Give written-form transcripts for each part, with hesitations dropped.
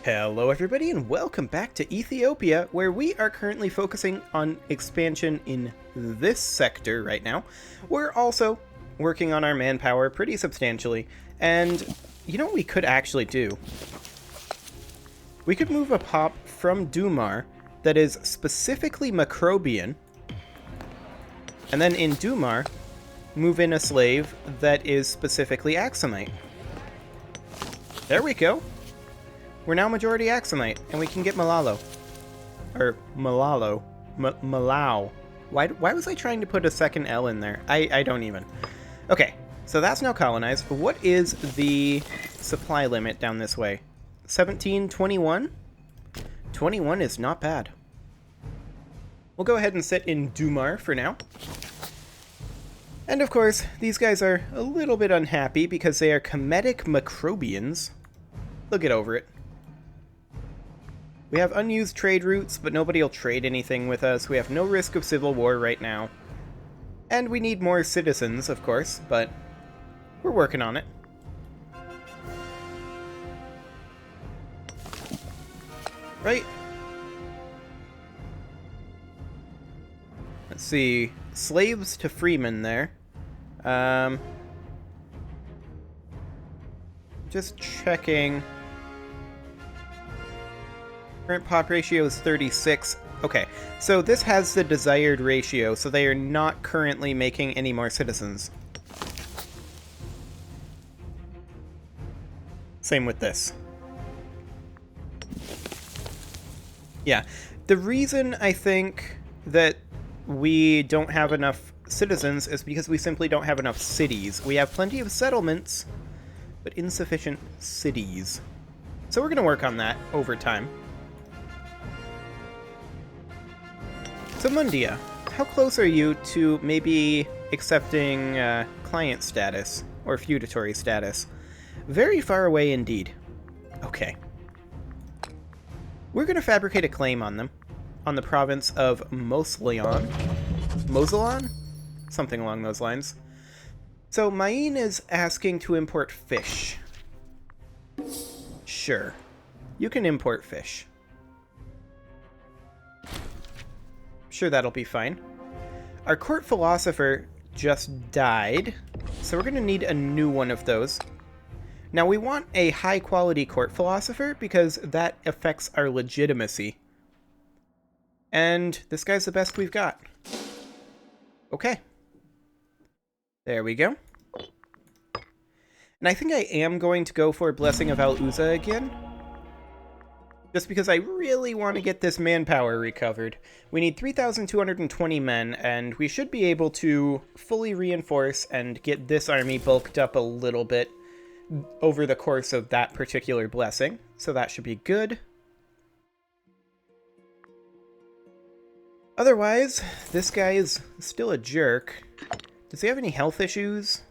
Hello everybody and welcome back to Ethiopia, where we are currently focusing on expansion in this sector right now. We're also working on our manpower pretty substantially, and you know what we could actually do? We could move a pop from Dumar that is specifically Microbian, and then in Dumar, move in a slave that is specifically Axumite. There we go. We're now majority Axumite, and we can get Malalo. Or Malalo. Malau. Why was I trying to put a second L in there? I don't even. Okay, so that's now colonized. What is the supply limit down this way? 17, 21? 21 is not bad. We'll go ahead and sit in Dumar for now. And of course, these guys are a little bit unhappy because they are Kemetic Microbians. They'll get over it. We have unused trade routes, but nobody will trade anything with us. We have no risk of civil war right now. And we need more citizens, of course, but we're working on it. Right. Let's see. Slaves to freemen there. Just checking. Current pop ratio is 36. Okay, so this has the desired ratio, so they are not currently making any more citizens. Same with this. Yeah, the reason I think that we don't have enough citizens is because we simply don't have enough cities. We have plenty of settlements, but insufficient cities. So we're going to work on that over time. So Mundia, how close are you to maybe accepting client status or feudatory status? Very far away indeed. Okay. We're going to fabricate a claim on them, on the province of Mosleon. Moselon? Something along those lines. So Maine is asking to import fish. Sure. You can import fish. Sure, that'll be fine. Our court philosopher just died, so we're going to need a new one of those. Now, we want a high-quality court philosopher because that affects our legitimacy. And this guy's the best we've got. Okay. There we go. And I think I am going to go for Blessing of Al-Uza again. Just because I really want to get this manpower recovered. We need 3,220 men, and we should be able to fully reinforce and get this army bulked up a little bit over the course of that particular blessing. So that should be good. Otherwise, this guy is still a jerk. Does he have any health issues?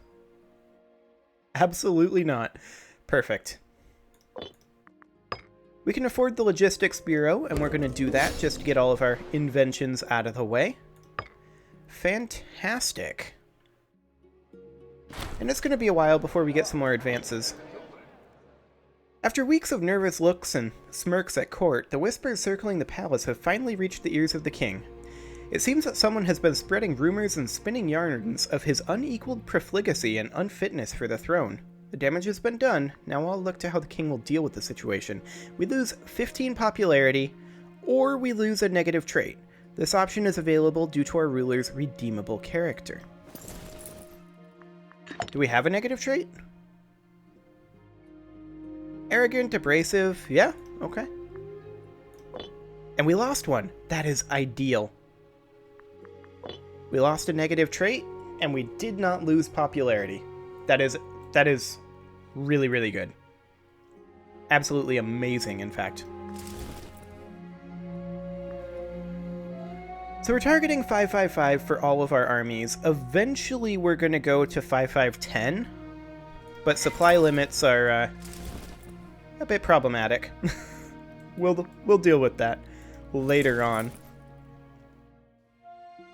Absolutely not. Perfect. We can afford the Logistics Bureau, and we're going to do that just to get all of our inventions out of the way. Fantastic. And it's going to be a while before we get some more advances. After weeks of nervous looks and smirks at court, the whispers circling the palace have finally reached the ears of the king. It seems that someone has been spreading rumors and spinning yarns of his unequaled profligacy and unfitness for the throne. The damage has been done, now I'll look to how the king will deal with the situation. We lose 15 popularity, or we lose a negative trait. This option is available due to our ruler's redeemable character. Do we have a negative trait? Arrogant, abrasive, yeah, okay. And we lost one. That is ideal. We lost a negative trait, and we did not lose popularity. That is really, really good. Absolutely amazing, in fact. So we're targeting 555 for all of our armies. Eventually we're going to go to 5510, but supply limits are a bit problematic. We'll deal with that later on.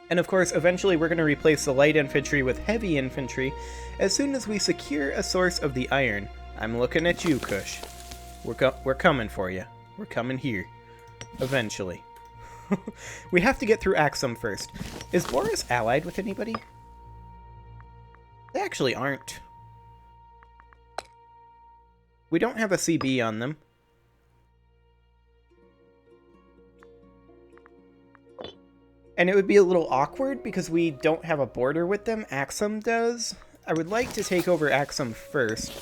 And of course, eventually we're going to replace the light infantry with heavy infantry as soon as we secure a source of the iron. I'm looking at you, Kush. We're coming for you. We're coming here. Eventually. We have to get through Axum first. Is Boris allied with anybody? They actually aren't. We don't have a CB on them. And it would be a little awkward because we don't have a border with them. Axum does. I would like to take over Axum first.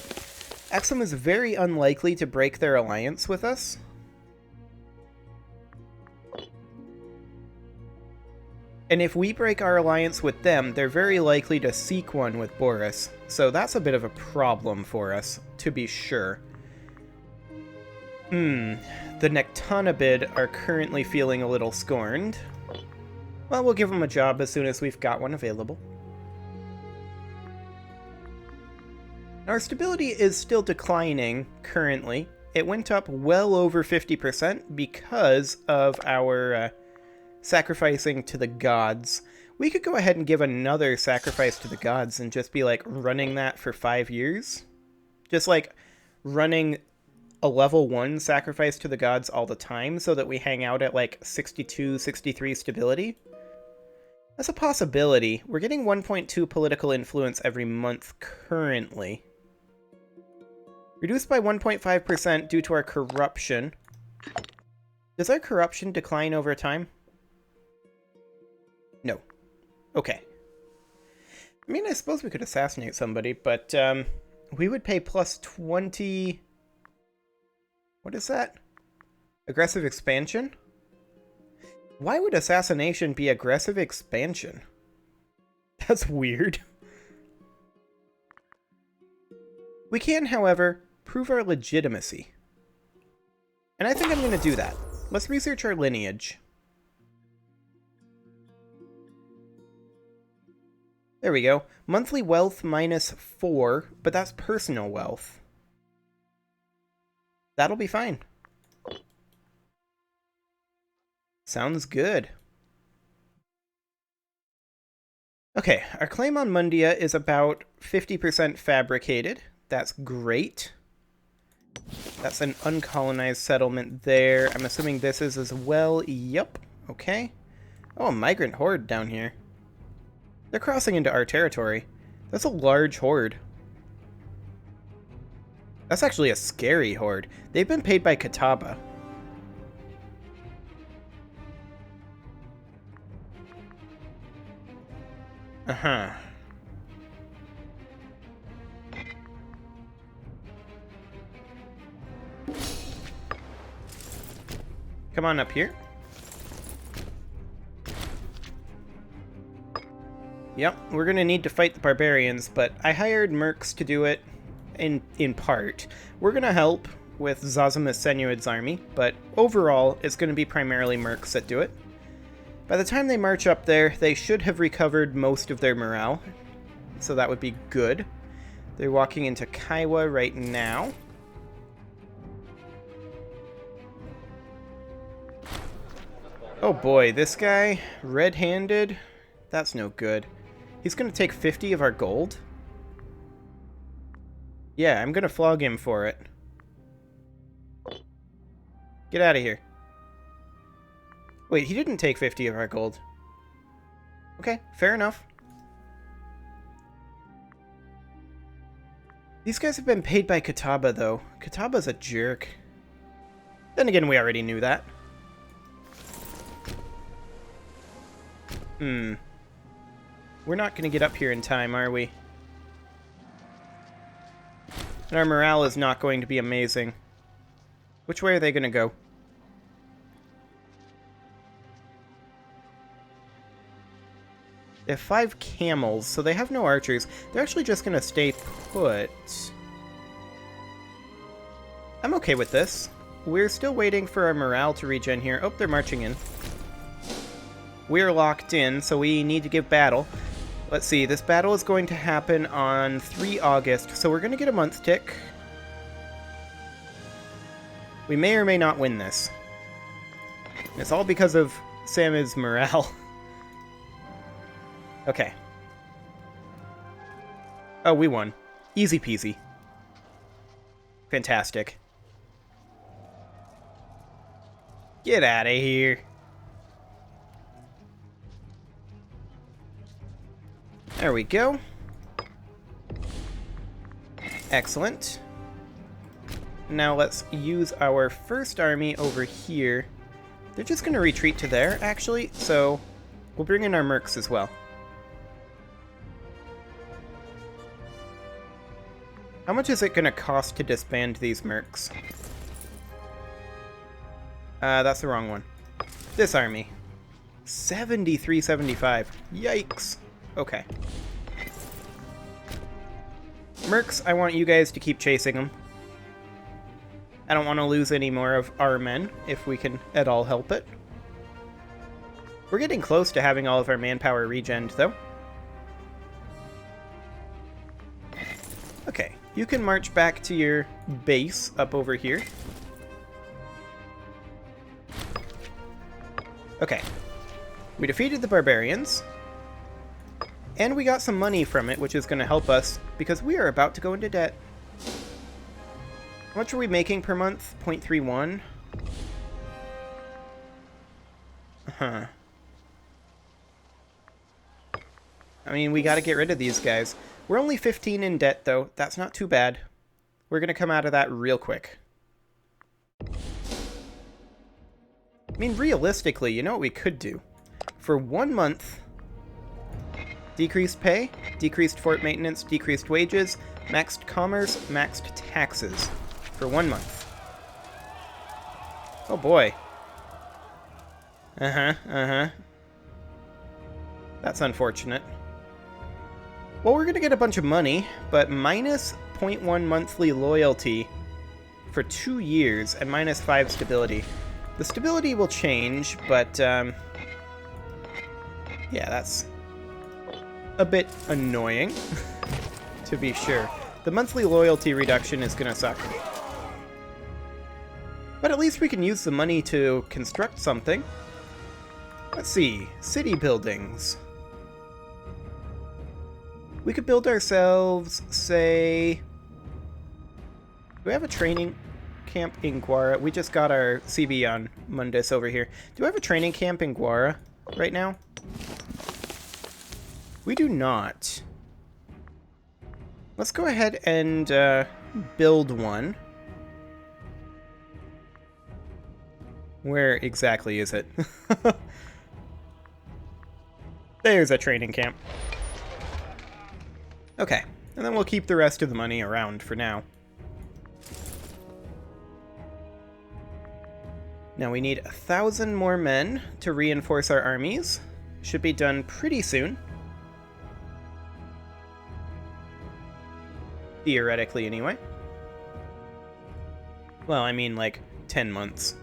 Axum is very unlikely to break their alliance with us. And if we break our alliance with them, they're very likely to seek one with Boris. So that's a bit of a problem for us, to be sure. The Nectonabid are currently feeling a little scorned. Well, we'll give them a job as soon as we've got one available. Our stability is still declining currently. It went up well over 50% because of our sacrificing to the gods. We could go ahead and give another sacrifice to the gods and just be like running that for 5 years. Just like running a level 1 sacrifice to the gods all the time so that we hang out at like 62, 63 stability. That's a possibility. We're getting 1.2 political influence every month currently. Reduced by 1.5% due to our corruption. Does our corruption decline over time? No. Okay. I mean, I suppose we could assassinate somebody, but we would pay plus 20... What is that? Aggressive expansion? Why would assassination be aggressive expansion? That's weird. We can, however, prove our legitimacy. And I think I'm going to do that. Let's research our lineage. There we go. Monthly wealth -4, but that's personal wealth. That'll be fine. Sounds good. Okay, our claim on Mundia is about 50% fabricated. That's great. That's an uncolonized settlement there. I'm assuming this is as well. Yep. Okay. Oh, a migrant horde down here. They're crossing into our territory. That's a large horde. That's actually a scary horde. They've been paid by Catawba. Uh-huh. Come on up here. Yep, we're gonna need to fight the barbarians, but I hired mercs to do it in part. We're gonna help with Zosimus Senuid's army, but overall, it's gonna be primarily mercs that do it. By the time they march up there, they should have recovered most of their morale, so that would be good. They're walking into Kaiwa right now. Oh boy, this guy, red-handed, that's no good. He's gonna take 50 of our gold? Yeah, I'm gonna flog him for it. Get out of here. Wait, he didn't take 50 of our gold. Okay, fair enough. These guys have been paid by Catawba, though. Catawba's a jerk. Then again, we already knew that. We're not gonna get up here in time, are we? And our morale is not going to be amazing. Which way are they gonna go? They have 5 camels, so they have no archers. They're actually just gonna stay put. I'm okay with this. We're still waiting for our morale to regen here. Oh, they're marching in. We're locked in, so we need to give battle. Let's see, this battle is going to happen on 3 August, so we're going to get a month tick. We may or may not win this. It's all because of Sam's morale. Okay. Oh, we won. Easy peasy. Fantastic. Get out of here. There we go. Excellent. Now let's use our first army over here. They're just going to retreat to there, actually, so we'll bring in our mercs as well. How much is it going to cost to disband these mercs? That's the wrong one. This army. 73.75. Yikes. Okay. Mercs, I want you guys to keep chasing them. I don't want to lose any more of our men, if we can at all help it. We're getting close to having all of our manpower regened, though. Okay, you can march back to your base up over here. Okay. We defeated the barbarians. And we got some money from it, which is going to help us, because we are about to go into debt. How much are we making per month? 0.31? Huh. I mean, we got to get rid of these guys. We're only 15 in debt, though. That's not too bad. We're going to come out of that real quick. I mean, realistically, you know what we could do? For 1 month, decreased pay, decreased fort maintenance, decreased wages, maxed commerce, maxed taxes. For 1 month. Oh boy. That's unfortunate. Well, we're gonna get a bunch of money, but minus 0.1 monthly loyalty for 2 years and minus 5 stability. The stability will change, but yeah, that's a bit annoying, to be sure. The monthly loyalty reduction is gonna suck. But at least we can use the money to construct something. Let's see. City buildings. We could build ourselves, say... Do we have a training camp in Guara? We just got our CB on Mundus over here. Do we have a training camp in Guara right now? We do not. Let's go ahead and build one. Where exactly is it? There's a training camp. Okay, and then we'll keep the rest of the money around for now. Now we need 1,000 more men to reinforce our armies. Should be done pretty soon. Theoretically, anyway. Well, I mean, like, 10 months.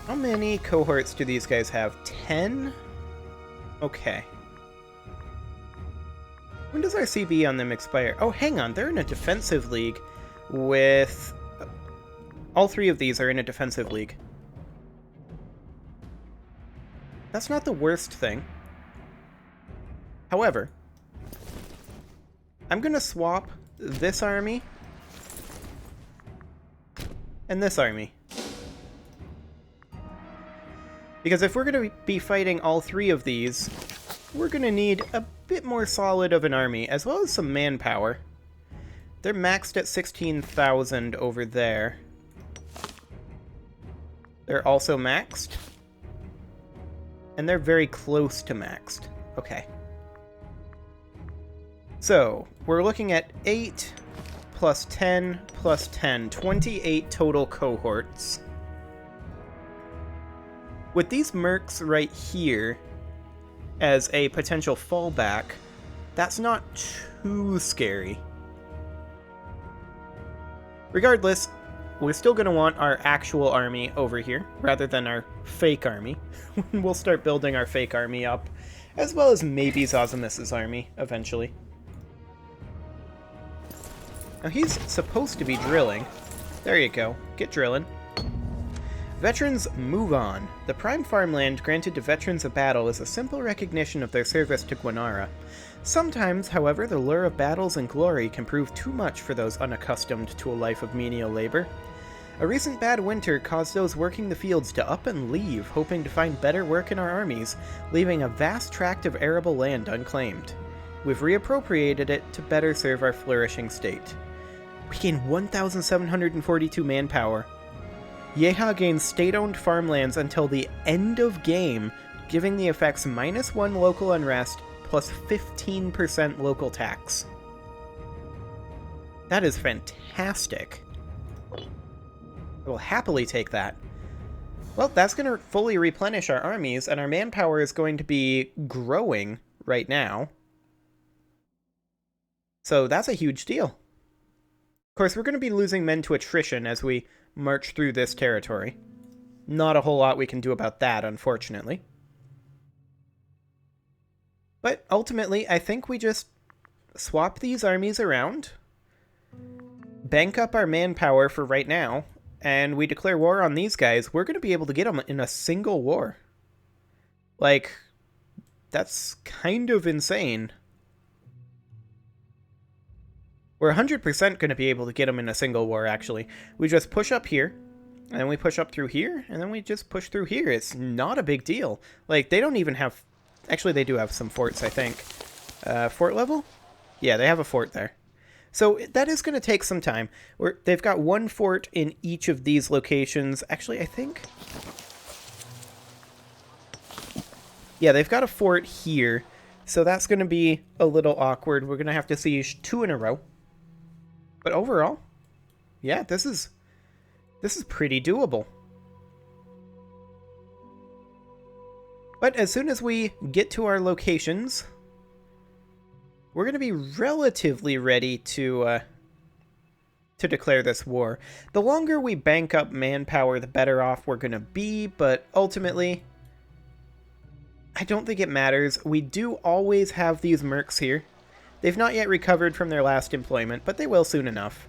How many cohorts do these guys have? 10? Okay. When does our CB on them expire? Oh, hang on. They're in a defensive league with... All 3 of these are in a defensive league. That's not the worst thing. However, I'm going to swap this army and this army. Because if we're going to be fighting all 3 of these, we're going to need a bit more solid of an army, as well as some manpower. They're maxed at 16,000 over there. They're also maxed. And they're very close to maxed. Okay. So, we're looking at 8 plus 10 plus 10. 28 total cohorts. With these mercs right here as a potential fallback, that's not too scary. Regardless, we're still going to want our actual army over here, rather than our fake army. We'll start building our fake army up, as well as maybe Zosimus's army, eventually. Now he's supposed to be drilling. There you go. Get drilling. Veterans move on. The prime farmland granted to veterans of battle is a simple recognition of their service to Gwenara. Sometimes, however, the lure of battles and glory can prove too much for those unaccustomed to a life of menial labor. A recent bad winter caused those working the fields to up and leave, hoping to find better work in our armies, leaving a vast tract of arable land unclaimed. We've reappropriated it to better serve our flourishing state. We gain 1,742 manpower. Yeha gains state-owned farmlands until the end of game, giving the effects -1 local unrest plus 15% local tax. That is fantastic. I will happily take that. Well, that's going to fully replenish our armies, and our manpower is going to be growing right now. So that's a huge deal. Of course, we're going to be losing men to attrition as we march through this territory. Not a whole lot we can do about that, unfortunately. But ultimately, I think we just swap these armies around, bank up our manpower for right now, and we declare war on these guys. We're going to be able to get them in a single war. Like, that's kind of insane. We're 100% going to be able to get them in a single war, actually. We just push up here, and then we push up through here, and then we just push through here. It's not a big deal. Like, they don't even have... Actually, they do have some forts, I think. Fort level? Yeah, they have a fort there. So that is going to take some time. They've got one fort in each of these locations. Actually, I think... Yeah, they've got a fort here. So that's going to be a little awkward. We're going to have to siege 2 in a row. But overall, yeah, this is pretty doable. But as soon as we get to our locations, we're going to be relatively ready to declare this war. The longer we bank up manpower, the better off we're going to be, but ultimately, I don't think it matters. We do always have these mercs here. They've not yet recovered from their last employment, but they will soon enough.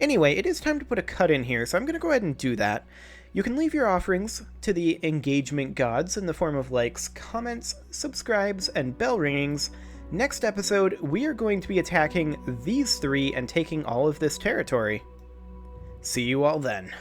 Anyway, it is time to put a cut in here, so I'm going to go ahead and do that. You can leave your offerings to the engagement gods in the form of likes, comments, subscribes, and bell ringings. Next episode, we are going to be attacking these 3 and taking all of this territory. See you all then.